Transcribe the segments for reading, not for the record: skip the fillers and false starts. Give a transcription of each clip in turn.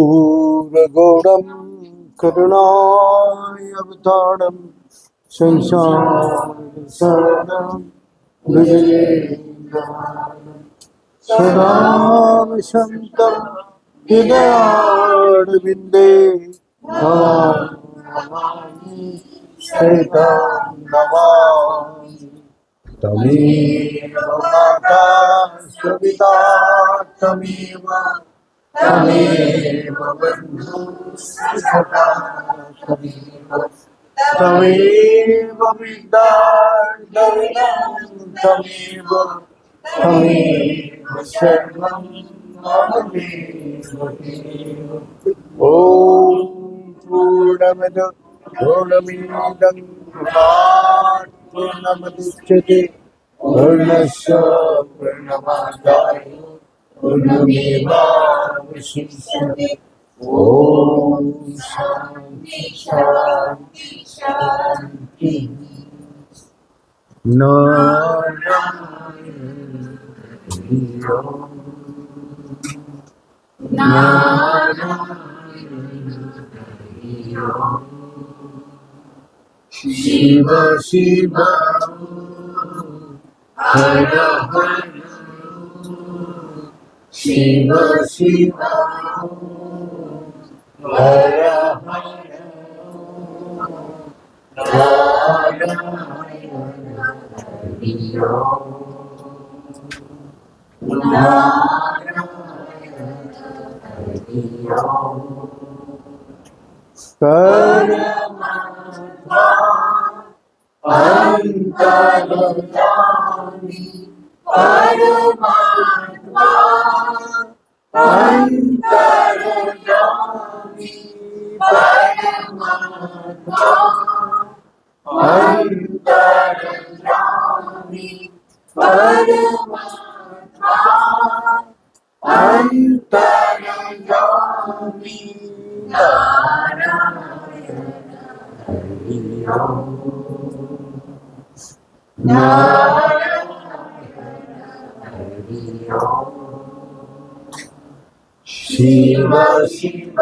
कर्पूरगौरं करुणावतारं संसारसारं भुजगेन्द्रहारं सदा वसन्तं हृदयारविन्दे भवामि सहितं नमामि। तमेव माता सविता तमेव तमेव बन्धुः सखा तमेव तमेव पिता तमेव तमेव सर्वं ममैव देव। ॐ पूर्णमद पूर्णमिदं पूर्णात् पूर्णमुदच्यते पूर्णस्य पूर्णमादाय पूर्णमेवावशिष्यते। ॐ शान्ति शान्ति शान्ति। नारायण शिव शिव हर हर शिव शिव हर हर परमात्मा अंतर्यामी परमात्मा अंतर्यामी परमात्मा अंतर्यामी परमात्मा अंतर्यामी शिव शिव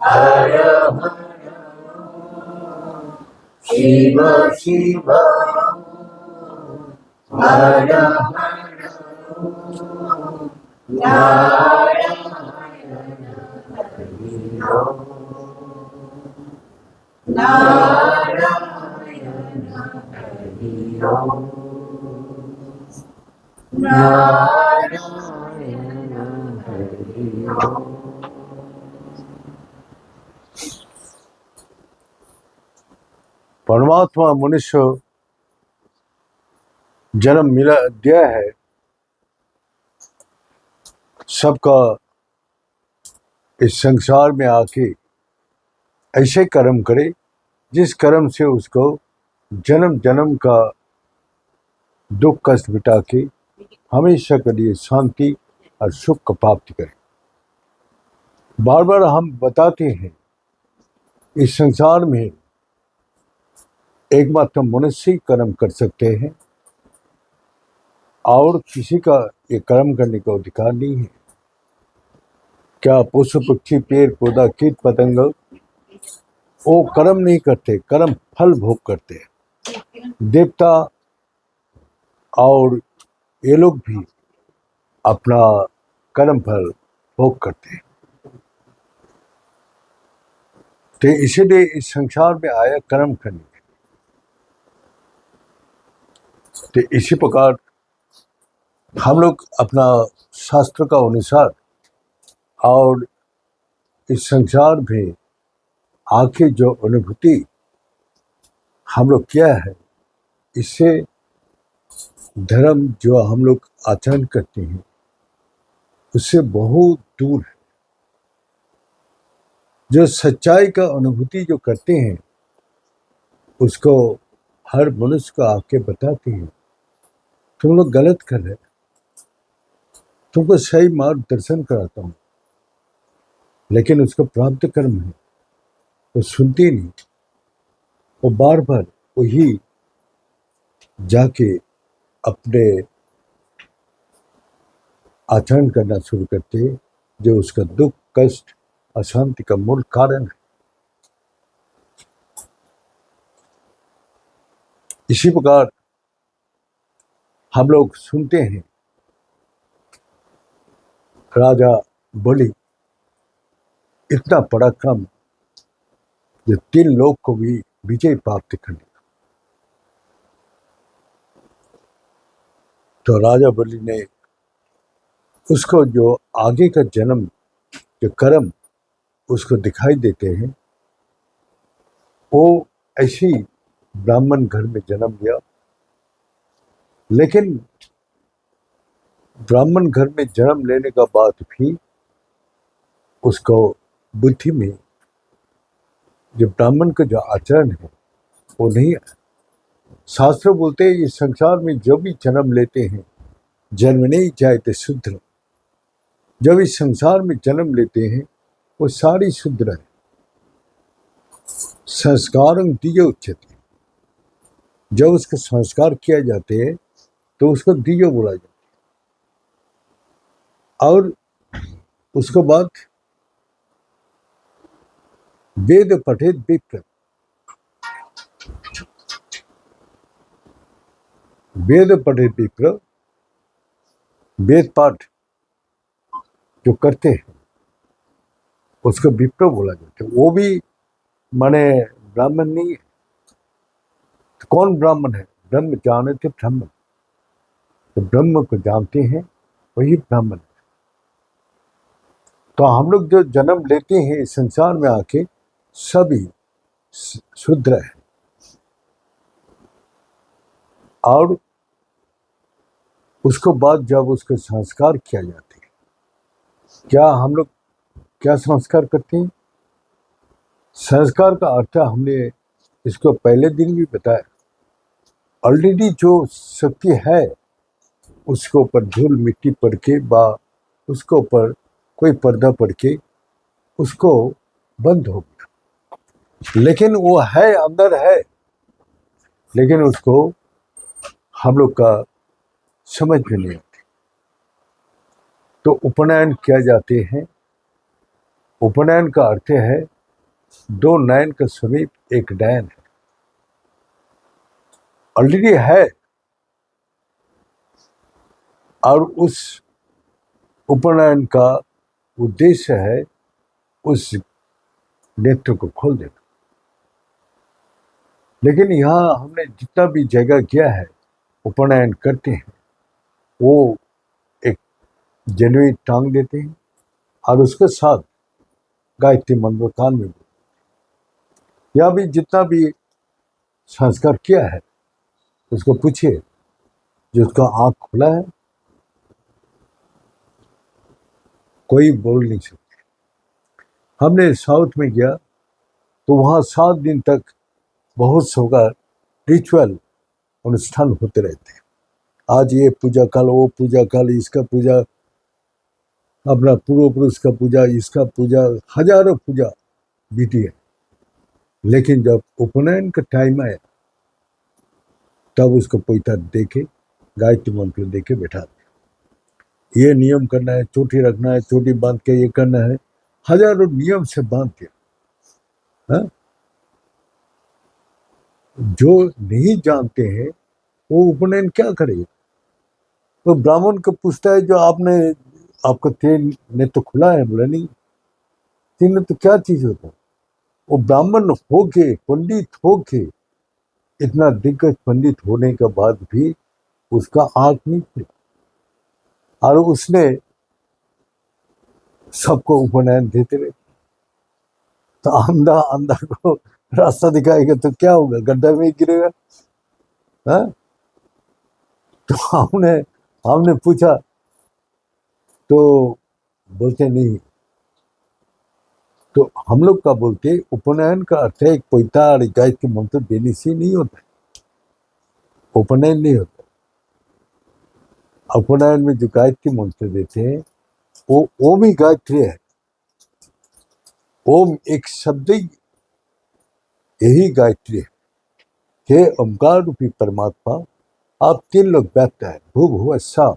हर हर शिव शिव हर हर परमात्मा मनुष्य जन्म मिला दिया है, सबका इस संसार में आके ऐसे कर्म करे जिस कर्म से उसको जन्म जन्म का दुख कष्ट मिटा के हमेशा के लिए शांति और सुख का प्राप्ति करे। बार बार हम बताते हैं इस संसार में एकमात्र मनुष्य ही कर्म कर सकते हैं और किसी का ये कर्म करने का अधिकार नहीं है। क्या पशु पक्षी पेड़ पौधा कीट पतंग वो कर्म नहीं करते, कर्म फल भोग करते हैं। देवता और ये लोग भी अपना कर्म फल भोग करते हैं। तो इसीलिए इस संसार में आया कर्म करने के। तो इसी प्रकार हम लोग अपना शास्त्र का अनुसार और इस संसार में आके जो अनुभूति हम लोग किया है, इससे धर्म जो हम लोग आचरण करते हैं उससे बहुत दूर है। जो सच्चाई का अनुभूति जो करते हैं उसको हर मनुष्य को आके बताते हैं तुम लोग गलत कर रहे, तुमको सही मार्गदर्शन कराता हूँ, लेकिन उसका प्राप्त कर्म है वो सुनती नहीं। वो बार बार वही जाके अपने आचरण करना शुरू करते जो उसका दुख, कष्ट, अशांति का मूल कारण है। इसी प्रकार हम लोग सुनते हैं राजा बलि इतना पराक्रम जो 3 लोग को भी विजय प्राप्त करने। तो राजा बलि ने उसको जो आगे का जन्म, जो कर्म उसको दिखाई देते हैं, वो ऐसे ही ब्राह्मण घर में जन्म लिया। लेकिन ब्राह्मण घर में जन्म लेने का बाद भी उसको बुद्धि में जो ब्राह्मण का जो आचरण है वो नहीं है। शास्त्र बोलते हैं इस संसार में जो भी जन्म लेते हैं जन्म नहीं जायते शूद्र। जब इस संसार में जन्म लेते हैं वो सारी शूद्र है। संस्कार दिए उच्चते, जब उसका संस्कार किया जाते हैं तो उसको दियो बोला जाता है। और उसके बाद वेद पठित विप्र, वेद पठित विप्र, वेद पाठ जो करते हैं उसको विप्र बोला जाता है। वो भी माने ब्राह्मण नहीं है। तो कौन ब्राह्मण है? ब्रह्म जानते ब्रह्म, तो ब्रह्म को जानते हैं वही ब्राह्मण है। तो हम लोग जो जन्म लेते हैं इस संसार में आके सभी शूद्र है। और उसको बाद जब उसके संस्कार किया जाते हैं, क्या हम लोग क्या संस्कार करते हैं? संस्कार का अर्थ हमने इसको पहले दिन भी बताया। ऑलरेडी जो शक्ति है उसके ऊपर धूल मिट्टी पड़ के बा उसके ऊपर कोई पर्दा पड़ के उसको बंद हो गया, लेकिन वो है, अंदर है, लेकिन उसको हम लोग का समझ में नहीं आती। तो उपनयन किया जाते हैं। उपनयन का अर्थ है 2 नयन के समीप एक डैन है। ऑलरेडी है और उस उपनयन का उद्देश्य है उस नेत्र को खोल देना। लेकिन यहाँ हमने जितना भी जगह किया है उपनयन करते हैं वो एक जनेऊ टांग देते हैं और उसके साथ गायत्री मंत्र कान में। या भी जितना भी संस्कार किया है उसको पूछिए, जिसका आंख खुला है कोई बोल नहीं सकते। हमने साउथ में गया तो वहाँ 7 दिन तक बहुत सोगा रिचुअल अनुष्ठान होते रहते हैं। आज ये पूजा, कल वो पूजा, कल इसका पूजा, अपना पूर्व पुरुष का पूजा, इसका पूजा, हजारों पूजा बीती है। लेकिन जब उपनयन का टाइम आया तब उसको पैसा देके गायत्री मंत्र देके बैठा दिया। ये नियम करना है, चोटी रखना है, चोटी बांध के ये करना है, हजारों नियम से बांध दिया। जो नहीं जानते हैं वो उपनयन क्या करेगा? तो ब्राह्मण को पूछता है जो आपने, आपका 3 नेत्र खुला है? बोला नहीं। 3 नेत्र क्या चीज होता है? वो ब्राह्मण होके, पंडित होके, इतना दिग्गज पंडित होने के बाद भी उसका आंख नहीं खुला और उसने सबको उपनयन देते रहे। तो अंधा अंधा को रास्ता दिखाएगा तो क्या होगा? गड्ढा में ही गिरेगा। तो हमने पूछा तो बोलते नहीं। तो हम लोग का बोलते उपनयन का अर्थ है एक पैता और गायत्री मंत्र देने से नहीं होता है, उपनयन नहीं होता। उपनयन में जो गायत्री मंत्र देते हैं वो ओम ही गायत्री है। ओम एक शब्द ही यही गायत्री है। हे ओंकार रूपी परमात्मा, आप 3 लोग व्यक्त है, भू भुव स्व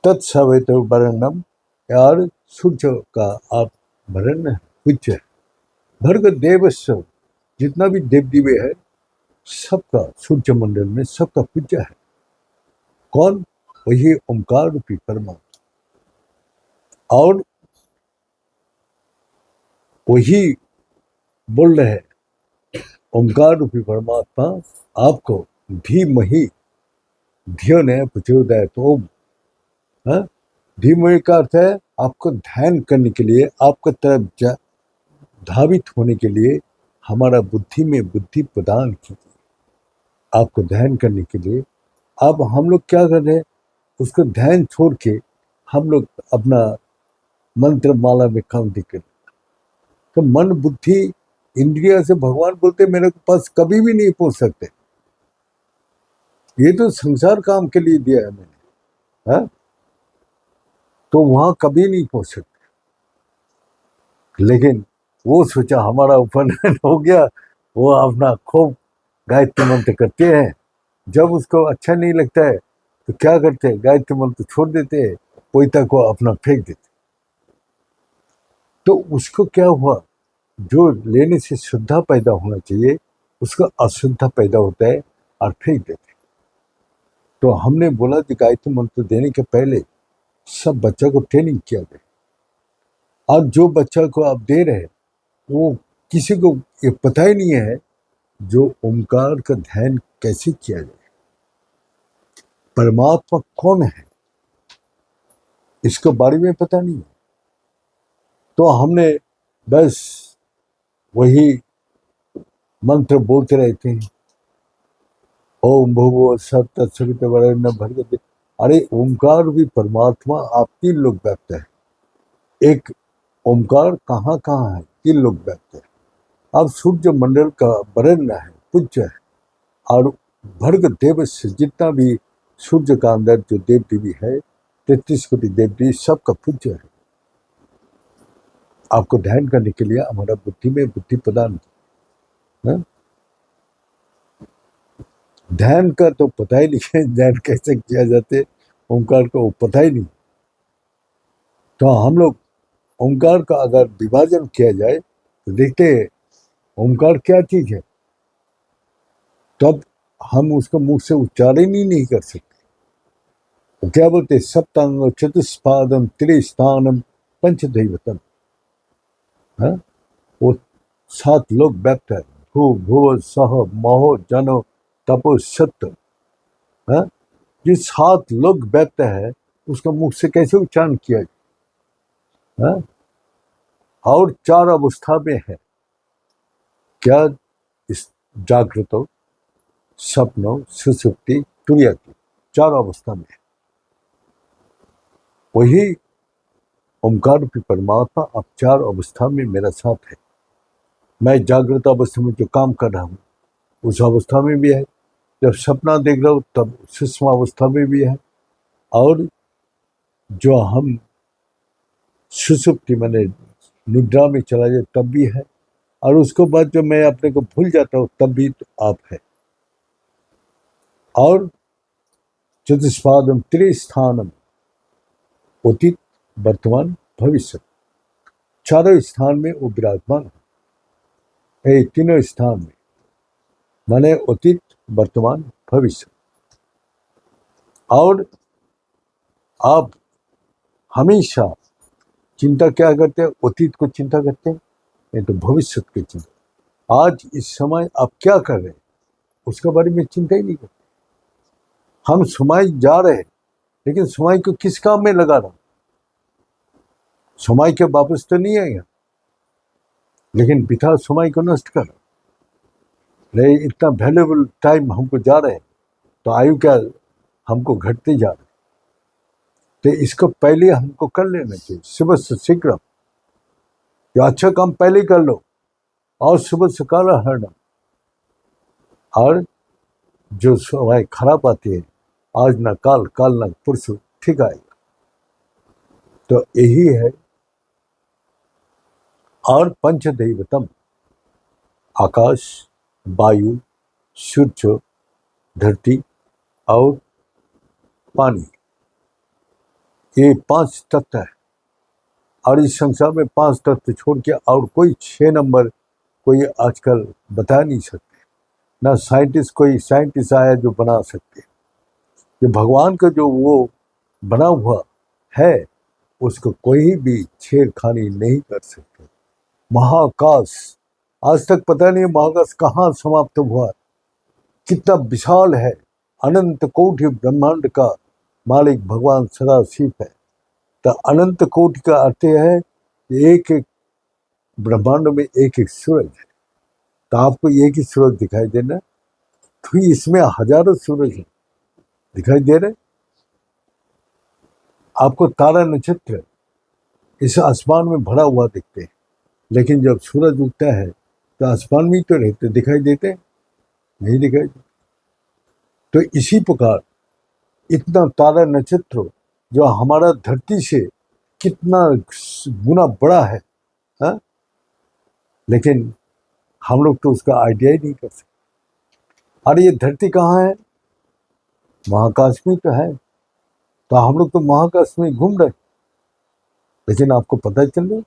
तत्सवितुर्वरेण्यम यार सूर्य का आप वरन पूज्य है। भर्ग देवस्व, जितना भी देव दिव्य है सबका सूर्य मंडल में सबका पूज्य है। कौन? वही ओंकार रूपी परमात्मा। और वही बोल रहे हैं, ओंकार रूपी परमात्मा आपको धीमहि, धियो ने प्रचोदयात् ओम। धीमहि का अर्थ है आपको ध्यान करने के लिए, आपके तरफ धावित होने के लिए हमारा बुद्धि में बुद्धि प्रदान कीजिए, आपको ध्यान करने के लिए। अब हम लोग क्या कर रहे हैं, उसको ध्यान छोड़ के हम लोग अपना मंत्र माला में काम दिख रहे। तो मन बुद्धि इंद्रिया से भगवान बोलते मेरे पास कभी भी नहीं पहुंच सकते, ये तो संसार काम के लिए दिया है मैंने, है? तो वहां कभी नहीं पहुंच सकते। लेकिन वो सोचा हमारा उपनयन हो गया, वो अपना खूब गायत्री मंत्र करते हैं। जब उसको अच्छा नहीं लगता है तो क्या करते हैं, गायत्री मंत्र छोड़ देते हैं, पोइता को अपना फेंक देते। तो उसको क्या हुआ, जो लेने से शुद्धा पैदा होना चाहिए उसको अशुद्धा पैदा होता है और फेंक देते। तो हमने बोला कि गायत्री मंत्र देने के पहले सब बच्चा को ट्रेनिंग किया जाए। और जो बच्चा को आप दे रहे हैं वो किसी को ये पता ही नहीं है जो ओंकार का ध्यान कैसे किया जाए, परमात्मा कौन है इसके बारे में पता नहीं है। तो हमने बस वही मंत्र बोलते रहते हैं, ओम भूर्भुवः स्वः तत्सवितुर्वरेण्यं भर्गो देवस्य। अरे ओंकार भी परमात्मा, आप 3 लोग व्याप्त है। एक ओंकार कहाँ कहाँ है, 3 लोग व्याप्त है। अब सूर्य मंडल का वरेण्य है, पूज्य है। और भर्ग देव से जितना भी सूर्य का अंदर जो देव देवी है, 33 कोटि देव देवी सबका पूज्य है। आपको ध्यान करने के लिए हमारा बुद्धि में बुद्धि प्रदान किया। ध्यान का तो पता ही नहीं है, ध्यान कैसे किया जाते ओंकार को पता ही नहीं। तो हम लोग ओंकार का अगर विभाजन किया जाए तो देखते हैं ओंकार क्या चीज है, तब हम उसको मुंह से उच्चारण ही नहीं कर सकते। तो क्या बोलते, सप्तांग चतुष्पादम त्रिस्थानम पंचदैवतम। वो 7 लोग व्याप्त है, भू भुव सह महो जनो तपो सत्य। जो 7 लोग व्यक्त है उसका मुख से कैसे उच्चारण किया जाए? और 4 अवस्था में है, क्या? इस जागृतो, सपनो, सुसुप्ति, तुर्यति, 4 अवस्था में है। वही ओंकार रूपी परमात्मा अब 4 अवस्था में मेरा साथ है। मैं जागृत अवस्था में जो काम कर रहा हूँ उस अवस्था में भी है, जब सपना देख रहा हूँ तब सूक्ष्म अवस्था में भी है, और जो हम सुसुप्ति मैंने निद्रा में चला जाए तब भी है, और उसके बाद जब मैं अपने को भूल जाता हूँ तब भी तो आप है। और चतुष्पादम त्रिस्थानम, अतीत वर्तमान भविष्य, 4 स्थान में वो विराजमान है। 3 स्थान में माने अतीत वर्तमान भविष्य। और आप हमेशा चिंता क्या करते हैं, अतीत को चिंता करते हैं, नहीं तो भविष्य की चिंता। आज इस समय आप क्या कर रहे हैं उसके बारे में चिंता ही नहीं करते। हम समय जा रहे हैं लेकिन समय को किस काम में लगा रहा, समय के वापस तो नहीं आएगा, लेकिन बिता समय को नष्ट कर रहे। इतना वैल्यूएबल टाइम हमको जा रहे हैं, तो आयु क्या हमको घटते जा रहे। तो इसको पहले हमको कर लेना चाहिए, सुबह से शीघ्र। या अच्छा काम पहले कर लो और सुबह से काला हरना। और जो समय खराब आती है, आज ना काल, काल ना परसों ठीक आएगा। तो यही है। और पंचदैवतम, आकाश, वायु, सूर्य, धरती और पानी, ये 5 तत्व है। और इस संसार में 5 तत्व छोड़ के और कोई 6 नंबर कोई आजकल बता नहीं सकते, ना साइंटिस्ट कोई साइंटिस्ट आया जो बना सकते। ये भगवान का जो वो बना हुआ है उसको कोई भी छेड़खानी नहीं कर सकते। महाकाश, आज तक पता नहीं महाकाश कहाँ समाप्त हुआ, कितना विशाल है। अनंत कोटि ब्रह्मांड का मालिक भगवान सदा शिव है। तो अनंत कोटि का अर्थ है एक एक ब्रह्मांड में एक एक सूरज है। तो आपको एक ही सूरज दिखाई देना, तो इसमें हजारों सूरज हैं दिखाई दे रहे। आपको तारा नक्षत्र इस आसमान में भरा हुआ दिखते हैं, लेकिन जब सूरज उगता है तो आसमान में तो रहते, दिखाई देते नहीं, दिखाई देते। तो इसी प्रकार इतना तारा नक्षत्र जो हमारा धरती से कितना गुना बड़ा है, हा? लेकिन हम लोग तो उसका आइडिया ही नहीं कर सकते। अरे ये धरती कहाँ है? महाकाश में तो है। तो हम लोग तो महाकाश में घूम रहे, लेकिन आपको पता चल रहा।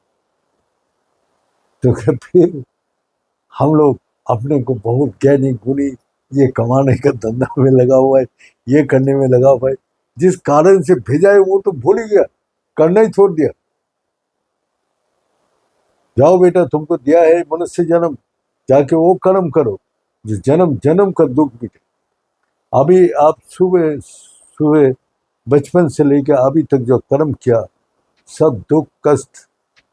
तो फिर हम लोग अपने को बहुत ज्ञानी गुणी ये कमाने का धंधा में लगा हुआ है, ये करने में लगा हुआ है। जिस कारण से भेजा है वो तो भूल ही गया, करना ही छोड़ दिया। जाओ बेटा, तुमको दिया है मनुष्य जन्म, जाके वो कर्म करो जो जन्म जन्म का दुख मिटे। अभी आप सुबह सुबह बचपन से लेकर अभी तक जो कर्म किया, सब दुख कष्ट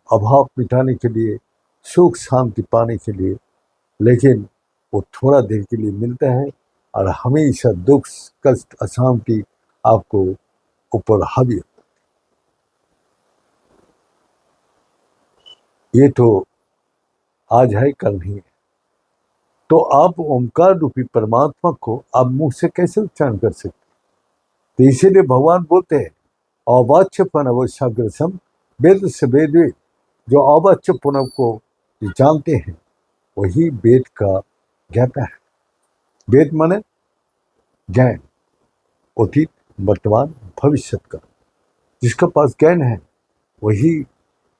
अभाव मिटाने के लिए, सुख शांति पाने के लिए, लेकिन वो थोड़ा देर के लिए मिलता है और हमेशा दुख कष्ट अशांति आपको ऊपर हावी होता है। ये तो आज है कल नहीं है। तो आप ओंकार रूपी परमात्मा को आप मुंह से कैसे उच्चारण कर सकते? तो इसीलिए भगवान बोलते हैं अवाच्य प्रणवसाग्रसम वेद से वेद। जो अवाच्य प्रणव को जानते हैं वही वेद का ज्ञाता है। वेद माने ज्ञान, अतीत वर्तमान भविष्य का। जिसका पास ज्ञान है वही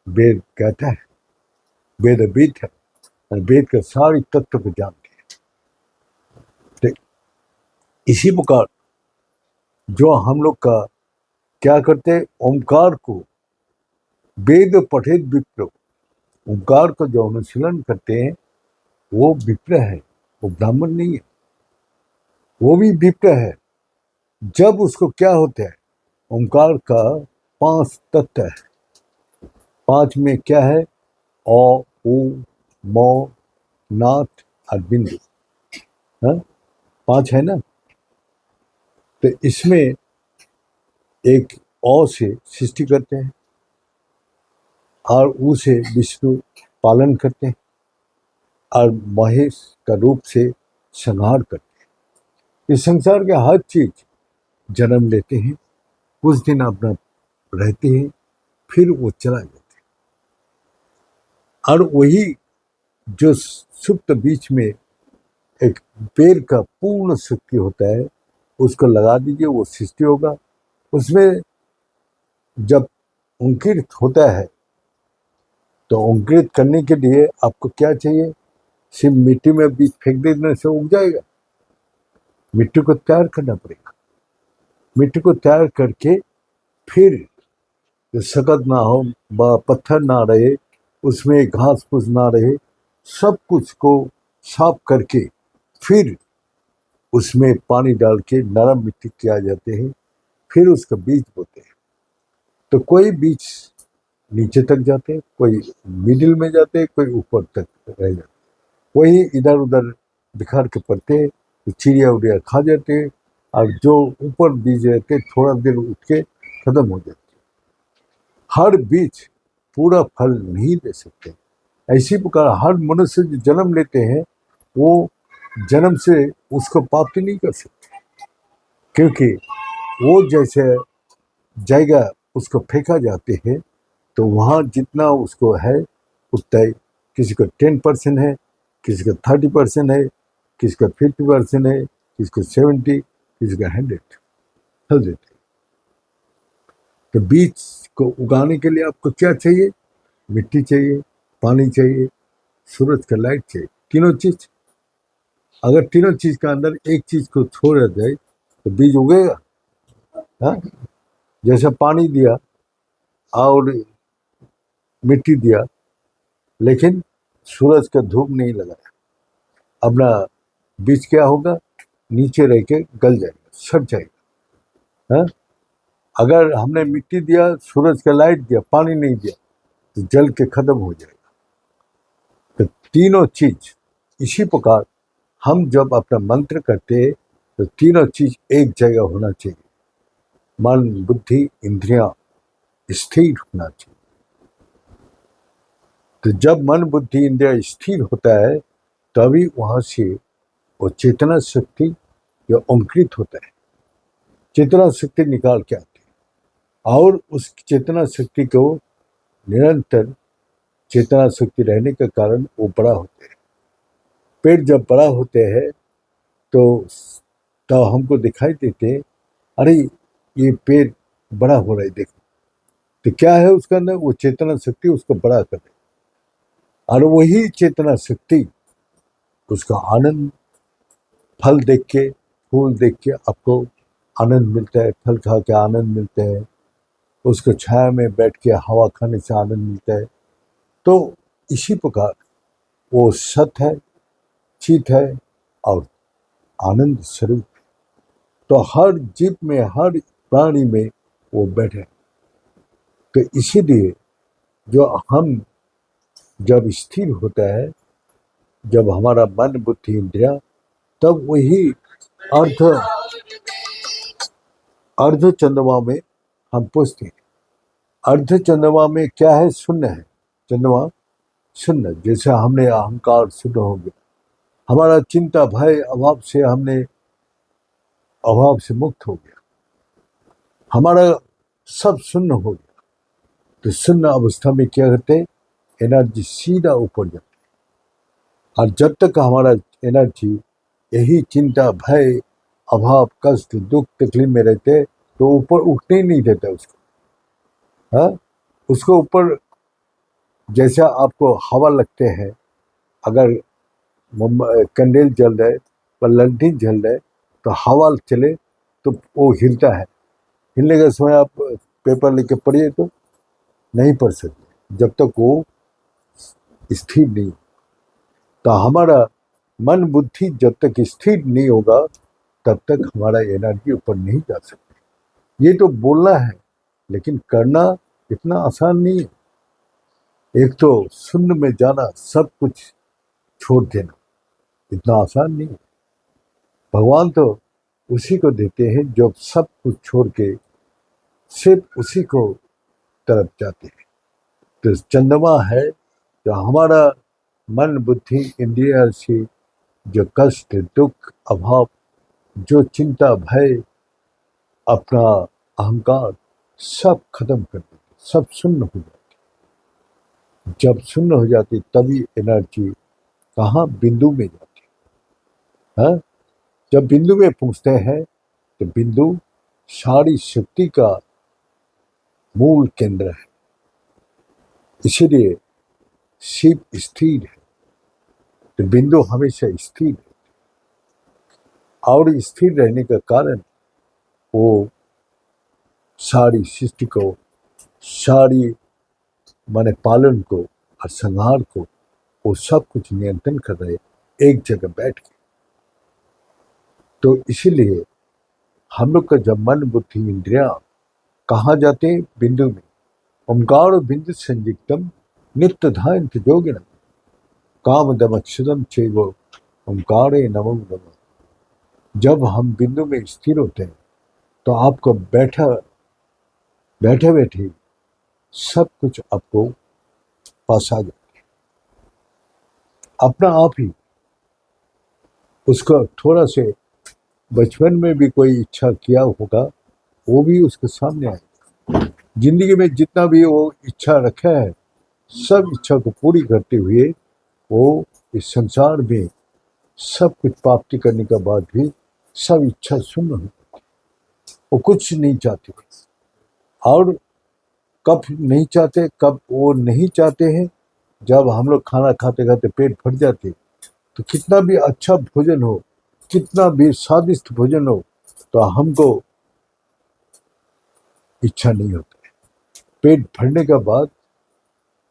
वेद कहता है, वेदविद है, और वेद के सारे तत्व को जानते हैं। तो इसी प्रकार जो हम लोग का क्या करते हैं, ओंकार को वेद पठित विप्र, ओंकार को जो अनुशीलन करते हैं वो विप्र है, वो ब्राह्मण नहीं है, वो भी विप्र है। जब उसको क्या होता है, ओंकार का 5 तत्व है। 5 में क्या है, अ उ म नाथ और बिंदु, 5 है ना। तो इसमें एक अ से सृष्टि करते हैं और उ से विष्णु पालन करते हैं और महेश का रूप से संहार करते हैं। इस संसार के हर चीज जन्म लेते हैं, कुछ दिन अपना रहते हैं, फिर वो चला जाते हैं। और वही जो सुप्त बीच में एक पेड़ का पूर्ण शक्ति होता है, उसको लगा दीजिए, वो सृष्टि होगा। उसमें जब अंकुरित होता है तो अंकुरित करने के लिए आपको क्या चाहिए, सिर्फ मिट्टी में बीज फेंक देने से उग जाएगा? मिट्टी को तैयार करना पड़ेगा। मिट्टी को तैयार करके फिर सकत ना हो, पत्थर ना रहे, उसमें घास फूस ना रहे, सब कुछ को साफ करके फिर उसमें पानी डाल के नरम मिट्टी किया जाते हैं, फिर उसका बीज बोते हैं। तो कोई बीज नीचे तक जाते हैं, कोई मिडिल में जाते हैं, कोई ऊपर तक रह जाते हैं। वही इधर उधर बिखार के पड़ते, तो चिड़िया उड़िया खा जाते हैं, और जो ऊपर बीज रहते थोड़ा देर उठ के खत्म हो जाते। हर बीज पूरा फल नहीं दे सकते। ऐसी प्रकार हर मनुष्य जो जन्म लेते हैं वो जन्म से उसको प्राप्ति नहीं कर सकते, क्योंकि वो जैसे जगह उसको फेंका जाते हैं तो वहाँ जितना उसको है उतना ही, किसी को 10% है, किसी का 30% है, किसी का 50% है, किसी को 70, किसी का 100 तो बीज उसको उगाने के लिए आपको क्या चाहिए? मिट्टी चाहिए, पानी चाहिए, सूरज का लाइट चाहिए, तीनों चीज। अगर तीनों चीज का अंदर एक चीज को छोड़ा जाए तो बीज उगेगा? हाँ, जैसे पानी दिया और मिट्टी दिया, लेकिन सूरज का धूप नहीं लगाया, अपना बीज क्या होगा? नीचे रह के गल जाएगा, सड़ जाएगा। हाँ, अगर हमने मिट्टी दिया, सूरज का लाइट दिया, पानी नहीं दिया, तो जल के खत्म हो जाएगा। तो तीनों चीज इसी प्रकार हम जब अपना मंत्र करते हैं तो तीनों चीज एक जगह होना चाहिए। मन, बुद्धि, इंद्रियां स्थिर होना चाहिए। तो जब मन, बुद्धि, इंद्रिया स्थिर होता है तभी वहां से वो चेतना शक्ति या अंकुरित होता है, चेतना शक्ति निकाल के आती है। और उस चेतना शक्ति को निरंतर चेतना शक्ति रहने के कारण वो बड़ा होते हैं। पेड़ जब बड़ा होते हैं तो हमको दिखाई देते, अरे ये पेड़ बड़ा हो रहा है, देखो। तो क्या है उसका अंदर? वो चेतना शक्ति उसको बड़ा कर रही, और वही चेतना शक्ति उसका आनंद, फल देख के, फूल देख के आपको आनंद मिलता है, फल खा के आनंद मिलता है, उसको छाया में बैठ के हवा खाने से आनंद मिलता है। तो इसी प्रकार वो सत है, चित है और आनंद स्वरूप। तो हर जीव में, हर प्राणी में वो बैठे। तो इसीलिए जो हम जब स्थिर होता है, जब हमारा मन, बुद्धि, इंद्रिया, तब वही अर्ध अर्ध चंद्रमा में हम पहुंचते हैं। अर्ध चंद्रमा में क्या है? शून्य है। चंद्रमा शून्य, जैसे हमने अहंकार शून्य हो गया, हमारा चिंता, भय, अभाव से हमने अभाव से मुक्त हो गया, हमारा सब शून्य हो गया। तो शून्य अवस्था में क्या करते हैं? एनर्जी सीधा ऊपर जाती है। और जब तक हमारा एनर्जी यही चिंता, भय, अभाव, कष्ट, दुख, तकलीफ में रहते तो ऊपर उठने ही नहीं देता उसको। हाँ, उसको ऊपर जैसा आपको हवा लगते हैं, अगर कैंडल जल रहे और लंठी जल रहे तो हवा चले तो वो हिलता है। हिलने के समय आप पेपर लेके पढ़िए तो नहीं पढ़ सकते जब तक वो स्थिर नहीं। तो हमारा मन, बुद्धि जब तक स्थिर नहीं होगा तब तक हमारा एनर्जी ऊपर नहीं जा सकती। ये तो बोलना है, लेकिन करना इतना आसान नहीं है। एक तो शून्य में जाना, सब कुछ छोड़ देना, इतना आसान नहीं है। भगवान तो उसी को देते हैं जो सब कुछ छोड़ के सिर्फ उसी को तरफ जाते हैं। तो चंद्रमा है जो हमारा मन, बुद्धि, इंद्रिय से जो कष्ट, दुख, अभाव, जो चिंता, भय, अपना अहंकार, सब खत्म कर देते, सब शून्य हो जाते। जब शून्य हो जाती तभी एनर्जी कहाँ? बिंदु में जाती है। हाँ? जब बिंदु में पहुंचते हैं तो बिंदु सारी शक्ति का मूल केंद्र है। इसीलिए शिव स्थिर है, तो बिंदु हमेशा स्थिर है। और स्थिर रहने का कारण वो सारी सृष्टि को, सारी माने पालन को और संहार को, वो सब कुछ नियंत्रण कर रहे एक जगह बैठ के। तो इसीलिए हम लोग का जब मन, बुद्धि, इंद्रिया कहाँ जाते हैं? बिंदु में। ओंकार बिंदु संयुक्तम नित्य ध्यान जोगिन काम दमक्षुदम चेगो ओंकारे नमो नमः। जब हम बिंदु में स्थिर होते हैं तो आपको बैठे बैठे सब कुछ आपको पास आ जाता है अपना आप ही। उसको थोड़ा से बचपन में भी कोई इच्छा किया होगा, वो भी उसके सामने आएगा। जिंदगी में जितना भी वो इच्छा रखा है, सब इच्छा को पूरी करते हुए वो इस संसार में सब कुछ प्राप्ति करने के बाद भी सब इच्छा शून्य हो, वो कुछ नहीं चाहते। और कब नहीं चाहते, कब वो नहीं चाहते हैं, जब हम लोग खाना खाते खाते पेट भर जाते, तो कितना भी अच्छा भोजन हो, कितना भी स्वादिष्ट भोजन हो, तो हमको इच्छा नहीं होती। पेट भरने के बाद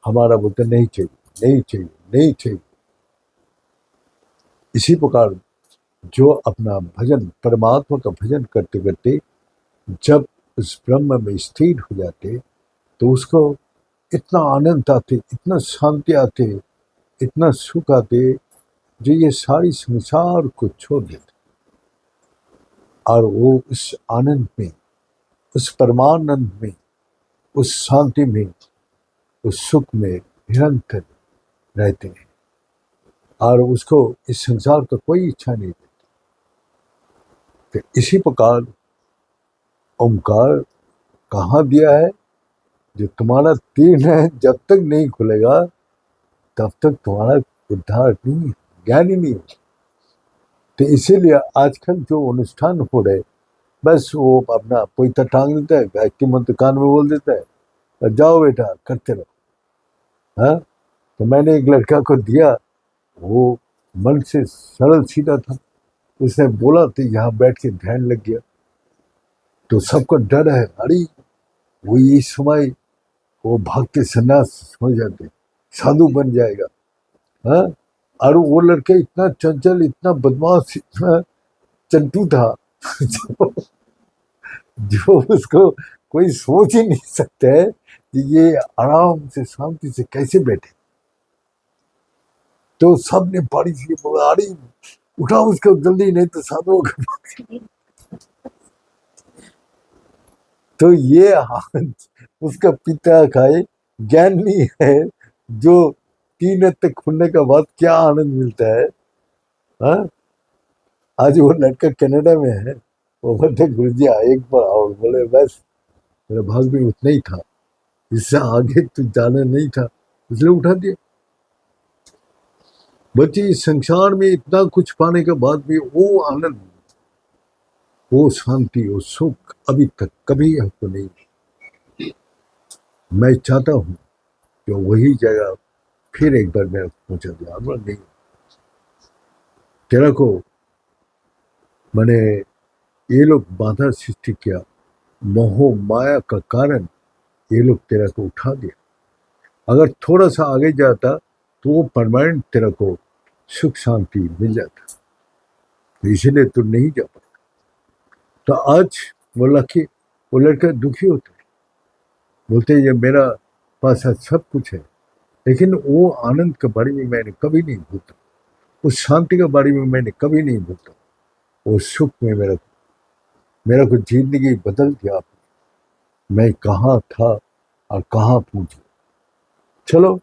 हमारा बोलते नहीं चाहिए, नहीं चाहिए, नहीं चाहिए। इसी प्रकार जो अपना भजन, परमात्मा का भजन करते करते जब उस ब्रह्म में स्थिर हो जाते, तो उसको इतना आनंद आते, इतना शांति आते, इतना सुख आते, जो ये सारी संसार को छोड़ देते, और वो उस आनंद में, उस परमानंद में, उस शांति में, उस सुख में निरंतर रहते हैं, और उसको इस संसार का कोई इच्छा नहीं देती। तो इसी प्रकार ओंकार कहाँ दिया है? जो तुम्हारा तीर है, जब तक नहीं खुलेगा तब तक तुम्हारा उद्धार नहीं, ज्ञान ही नहीं हो। तो इसीलिए आजकल जो अनुष्ठान हो रहे, बस वो अपना पोइता टांग देता है, गायत्री मंत्र कान में बोल देता है, और जाओ बेटा करते रहो। हाँ, तो मैंने एक लड़का को दिया, वो मन से सरल सीधा था, उसने बोला तो यहाँ बैठ के ध्यान लग गया। तो सबको डर है, अरे वो इस समय वो भागते सन्यास हो जाते, साधु बन जाएगा। हाँ, और वो लड़का इतना चंचल, इतना बदमाश, इतना चंटू था जो उसको कोई सोच ही नहीं सकता है कि ये आराम से शांति से कैसे बैठे। तो सब ने बारी से बोला, अरे उठाओ उसको जल्दी, नहीं तो साधु होगा। तो ये उसका पिता का ज्ञान नहीं है, जो 3 तक खुलने के बाद क्या आनंद मिलता है। हाँ, आज वो लड़का कनाडा में है, वो बोलते गुरुजी एक बार, और बोले बस मेरा भाग भी उतना ही था, इससे आगे तो जाना नहीं था, इसलिए उठा दिया। बच्चे इस संसार में इतना कुछ पाने के बाद भी वो आनंद, वो शांति, वो सुख अभी तक कभी हमको नहीं। मैं चाहता हूँ कि वही जगह फिर एक बार मैं पहुंचा दिया। नहीं, तेरा को मैंने, ये लोग बाधा सृष्टि किया, मोह माया का कारण ये लोग तेरा को उठा दिया। अगर थोड़ा सा आगे जाता तो वो परमानेंट तेरा को सुख शांति मिल जाता, तो इसीलिए तू नहीं जा पाता। तो आज वो लड़का दुखी होता है, बोलते ये मेरा पास सब कुछ है, लेकिन वो आनंद के बारे में मैंने कभी नहीं भूलता, उस शांति के बारे में मैंने कभी नहीं भूलता, वो सुख में मेरा को जिंदगी बदल दिया आपने। मैं कहाँ था और कहाँ पहुंच गया। चलो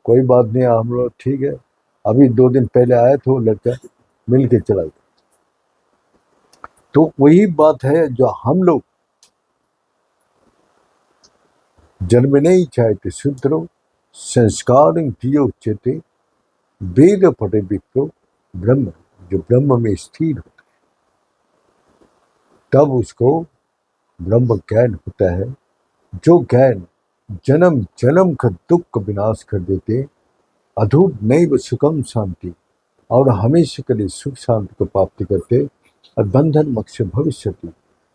कोई बात नहीं, हम लोग ठीक है। अभी 2 दिन पहले आया था वो लड़का, मिल के चला गया। तो वही बात है जो हम लोग जन्मने ही चाहते शूद्रो संस्कार उच्चते वेद पटे विप्रो ब्रह्म, जो ब्रह्म में स्थिर होता है तब उसको ब्रह्म ज्ञान होता है, जो ज्ञान जन्म जन्म का दुख का विनाश कर देते, अधूर नैव सुखम शांति, और हमेशा के लिए सुख शांति को प्राप्ति करते, और बंधन मोक्ष भविष्यति,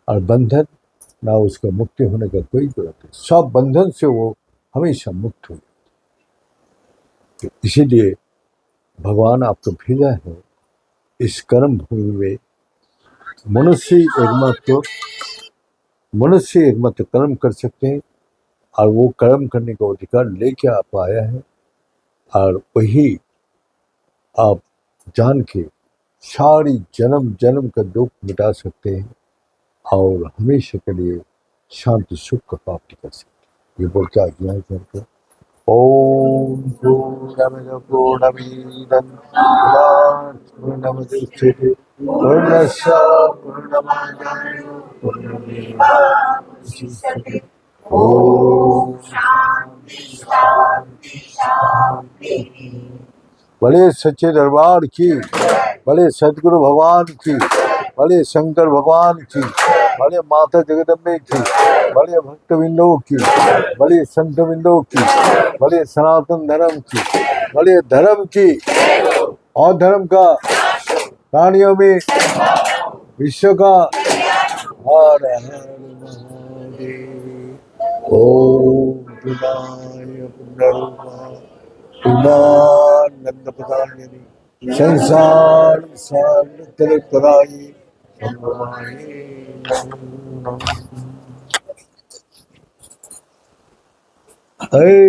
और बंधन ना उसका मुक्ति होने का कोई जरूरत है, सब बंधन से वो हमेशा मुक्त हो। तो इसीलिए भगवान आपको भेजा है इस कर्म भूमि में। मनुष्य एकमात्र कर्म कर सकते हैं, और वो कर्म करने का अधिकार लेके आप आया है, और वही आप जान के सारी जन्म जन्म का दुख मिटा सकते हैं, और हमेशा के लिए शांति सुख का प्राप्ति कर सकते हैं। ये बोल के आज्ञा है करके ओम पूर्णमद पूर्णमिदं पूर्णमुदच्यते पूर्णस्य पूर्णमादाय पूर्णमेवावशिष्यते। ओम शांति शांति शांति। बड़े सच्चे दरबार की, बड़े सदगुरु भगवान की, बड़े शंकर भगवान की, बड़े माता जगदम्बे की। बड़े भक्तविंदों की, बड़े संत बिंदों की, बड़े सनातन धर्म की, बड़े धर्म की और धर्म का प्राणियों में विश्व का हर हर महादेव। ओम पिनाय पुनरुमा पिनानंद प्रदायिनी संसार सागर तराई संभवाय नमः। Hey